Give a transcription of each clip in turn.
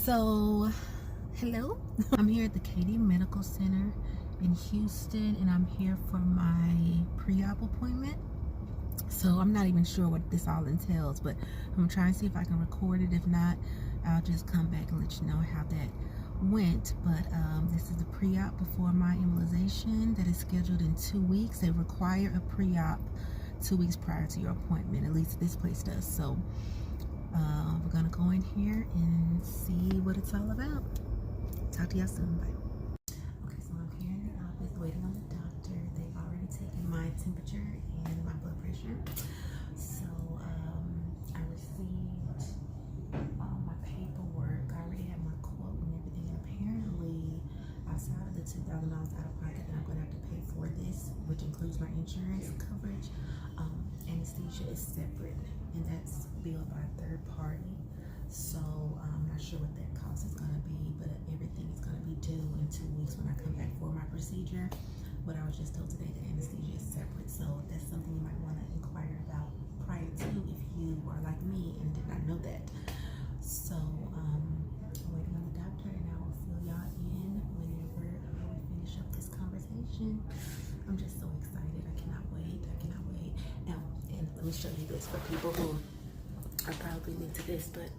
So, hello. I'm here at the Katy Medical Center in Houston, and I'm here for my pre-op appointment. So I'm not even sure what this all entails, but I'm trying to see if I can record it. If not, I'll just come back and let you know how that went. But this is the pre-op before my embolization that is scheduled in 2 weeks. They require a pre-op 2 weeks prior to your appointment. At least this place does. So we're gonna go in here and see what it's all about. Talk to y'all soon. Bye. Okay, so I'm here in the office waiting on the doctor. They've already taken my temperature and my blood pressure. So I received my paperwork. I already have my quote and everything. And apparently, outside of the $2,000 out of pocket that I'm going to have to pay for this, which includes my insurance coverage, anesthesia is separate, and that's billed by a third party. So I'm not sure what that cost is going to be, but everything is going to be due in 2 weeks when I come back for my procedure. What I was just told today, the anesthesia is separate, so that's something you might want to inquire about prior to if you are like me and did not know that. So I'm waiting on the doctor, and I will fill y'all in whenever we finish up this conversation. I'm just so excited. I cannot wait. I cannot wait. Now, and let me show you this for people who are probably new to this, but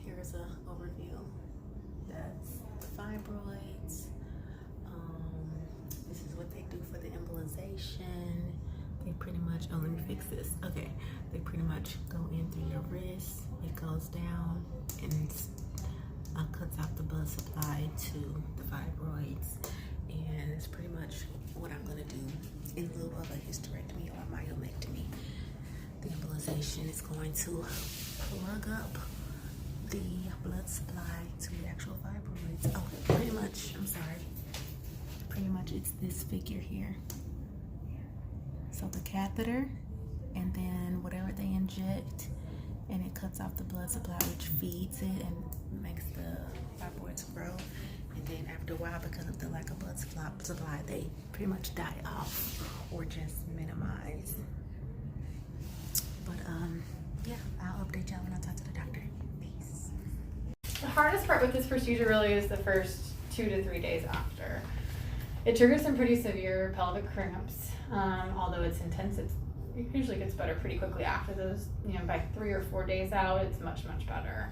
here's an overview. That's the fibroids. This is what they do for the embolization. They pretty much, oh, let me fix this. Okay, they pretty much go in through your wrist. It goes down and cuts out the blood supply to the fibroids. And it's pretty much what I'm gonna do in lieu of a hysterectomy or a myomectomy. The embolization is going to plug up the blood supply to the actual fibroids. Oh, pretty much, I'm sorry. Pretty much it's this figure here. So the catheter, and then whatever they inject, and it cuts off the blood supply, which feeds it and makes the fibroids grow. And then after a while, because of the lack of blood supply, they pretty much die off or just minimize. But yeah, I'll update y'all when I talk to the doctor. Peace. The hardest part with this procedure really is the first 2 to 3 days after. It triggers some pretty severe pelvic cramps. Although it's intense, it usually gets better pretty quickly after those. By 3 or 4 days out, it's much better.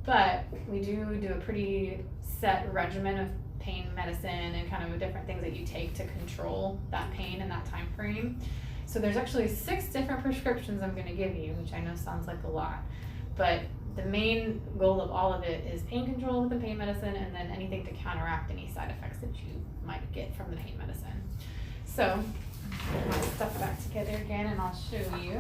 But we do a pretty set regimen of pain medicine and kind of different things that you take to control that pain in that time frame. So there's actually 6 different prescriptions I'm going to give you, which I know sounds like a lot, but the main goal of all of it is pain control with the pain medicine, and then anything to counteract any side effects that you might get from the pain medicine. So I'll stuff back together again and I'll show you.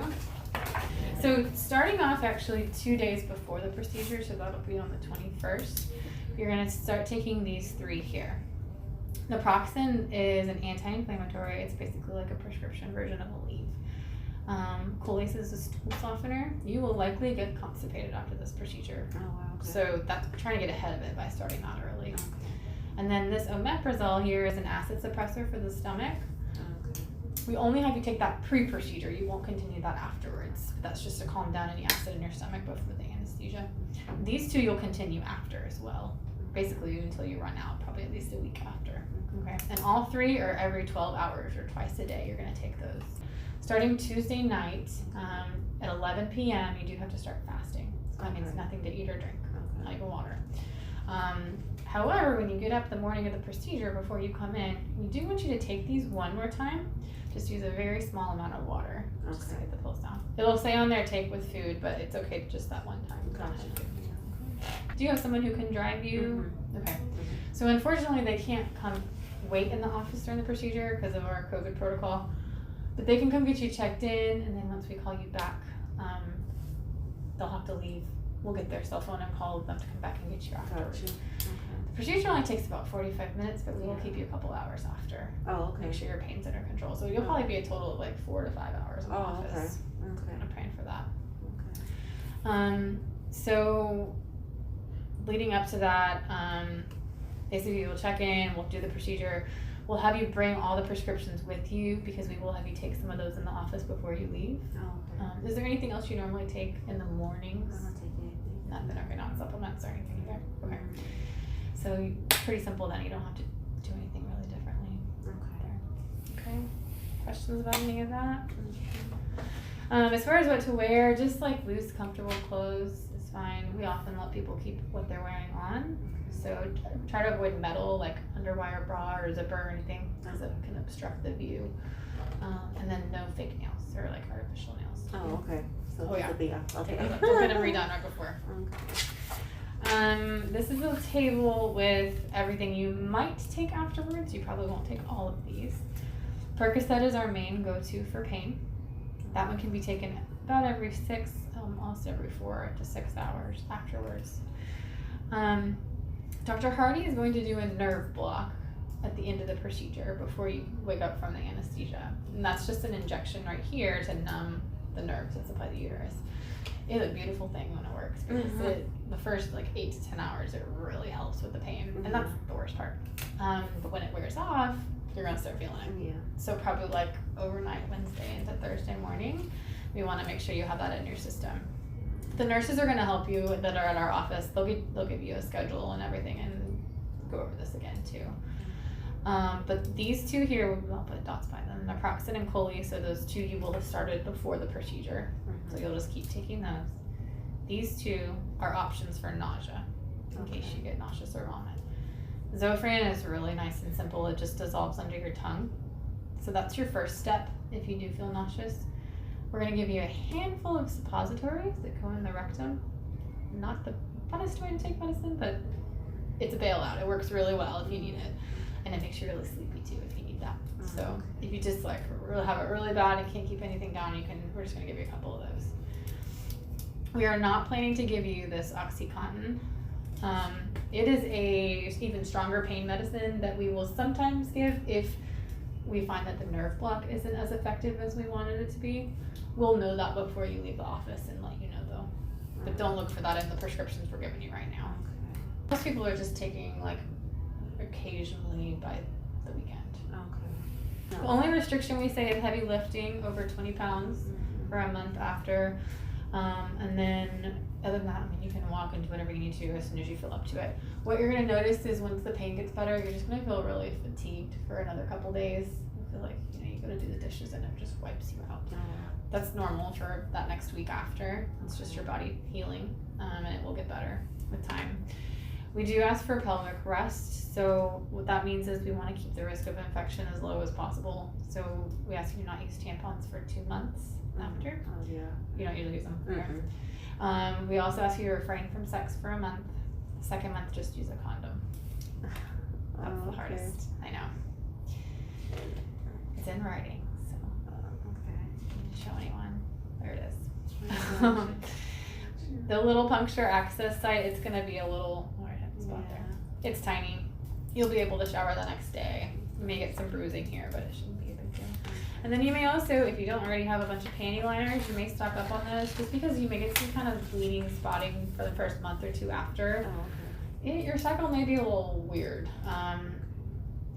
So starting off actually 2 days before the procedure, so that'll be on the 21st, you're going to start taking these 3 here. Naproxen is an anti-inflammatory. It's basically like a prescription version of Aleve. Colace is a stool softener. You will likely get constipated after this procedure. Oh, wow. Okay. So that's trying to get ahead of it by starting that early. Okay. And then this omeprazole here is an acid suppressor for the stomach. Okay. We only have you take that pre-procedure. You won't continue that afterwards. That's just to calm down any acid in your stomach before the anesthesia. These 2 you'll continue after as well. Basically until you run out, probably at least a week after. Okay. And all 3 are every 12 hours or twice a day. You're going to take those. Starting Tuesday night at 11 p.m., you do have to start fasting. So that means nothing to eat or drink, not even water. However, when you get up the morning of the procedure before you come in, we do want you to take these one more time. Just use a very small amount of water just to get the pulse down. It'll say on there take with food, but it's okay just that one time. Gotcha. Do you have someone who can drive you? Mm-hmm. Okay. So unfortunately, they can't come wait in the office during the procedure because of our COVID protocol, but they can come get you checked in, and then once we call you back, they'll have to leave. We'll get their cell phone and call them to come back and get you afterwards. Gotcha. Okay. The procedure only takes about 45 minutes, but we will keep you a couple hours after. Oh, okay. Make sure your pain's under control. So you'll probably be a total of like 4 to 5 hours in the office. Okay. I'm praying for that. Okay. So leading up to that, basically we'll check in, we'll do the procedure. We'll have you bring all the prescriptions with you because we will have you take some of those in the office before you leave. Oh, okay. Is there anything else you normally take in the mornings? I don't take anything. Nothing, okay, not supplements or anything either. Okay. So pretty simple then, you don't have to do anything really differently. Okay. Questions about any of that? As far as what to wear, just like loose, comfortable clothes is fine. We often let people keep what they're wearing on. So try to avoid metal like underwire bra or zipper or anything because it can obstruct the view. And then no fake nails or like artificial nails. Oh, okay. So yeah. Okay. We'll get them redone right before. Okay. This is a table with everything you might take afterwards. You probably won't take all of these. Percocet is our main go-to for pain. That one can be taken about every 6, almost every 4 to 6 hours afterwards. Dr. Hardy is going to do a nerve block at the end of the procedure before you wake up from the anesthesia. And that's just an injection right here to numb the nerves that supply the uterus. It's a beautiful thing when it works because the first like 8 to 10 hours it really helps with the pain, and that's the worst part. But when it wears off, you're gonna start feeling it. Yeah. So probably like overnight Wednesday into Thursday morning, we want to make sure you have that in your system. The nurses are gonna help you that are at our office. They'll give you a schedule and everything and go over this again too. But these two here, I'll put dots by them. Naproxen and Chole, so those two you will have started before the procedure. So you'll just keep taking those. These two are options for nausea, in case you get nauseous or vomit. Zofran is really nice and simple. It just dissolves under your tongue. So that's your first step if you do feel nauseous. We're going to give you a handful of suppositories that go in the rectum. Not the funnest way to take medicine, but it's a bailout. It works really well if you need it. And it makes you really sleepy too if you need that. So if you just like really have it really bad and can't keep anything down, we're just going to give you a couple of those. We are not planning to give you this OxyContin. It is a even stronger pain medicine that we will sometimes give if we find that the nerve block isn't as effective as we wanted it to be. We'll know that before you leave the office and let you know though. But don't look for that in the prescriptions we're giving you right now. Most people are just taking like occasionally by the weekend. The only restriction we say is heavy lifting over 20 pounds for a month after. And then other than that, I mean, you can walk and do whatever you need to as soon as you feel up to it. What you're going to notice is once the pain gets better, you're just going to feel really fatigued for another couple days. You feel like, you go to do the dishes and it just wipes you out. That's normal for that next week after. It's just your body healing, and it will get better with time. We do ask for pelvic rest. So what that means is we want to keep the risk of infection as low as possible. So we ask you not use tampons for 2 months after. You don't usually use them. We also ask you to refrain from sex for a month. The second month, just use a condom. That's the hardest. I know. It's in writing, so show anyone. There it is. The little puncture access site, it's going to be a little, spot there. It's tiny. You'll be able to shower the next day. You may get some bruising here, but it shouldn't be a big deal. And then you may also, if you don't already have a bunch of panty liners, you may stock up on those just because you may get some kind of bleeding, spotting for the first month or 2 after. Your cycle may be a little weird.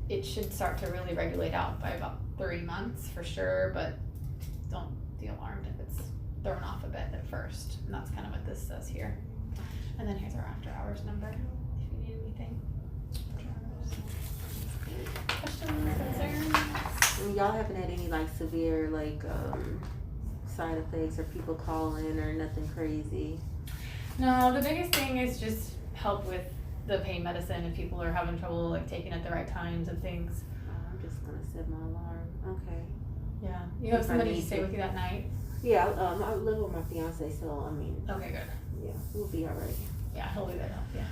It should start to really regulate out by about 3 months for sure, but don't be alarmed if it's thrown off a bit at first. And that's kind of what this says here. And then here's our after hours number if you need anything. Questions, concerns? Y'all haven't had any like severe side effects or people calling or nothing crazy? No, the biggest thing is just help with the pain medicine if people are having trouble like taking it at the right times and things. I'm just gonna set my alarm. Okay. Yeah. You have somebody to stay with you that night? Yeah, I live with my fiance, so I mean. Okay, good. Yeah, we'll be all right. Yeah, he'll be there to help you.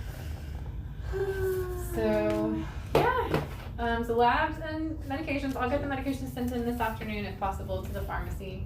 So, yeah. So labs and medications. I'll get the medications sent in this afternoon if possible to the pharmacy.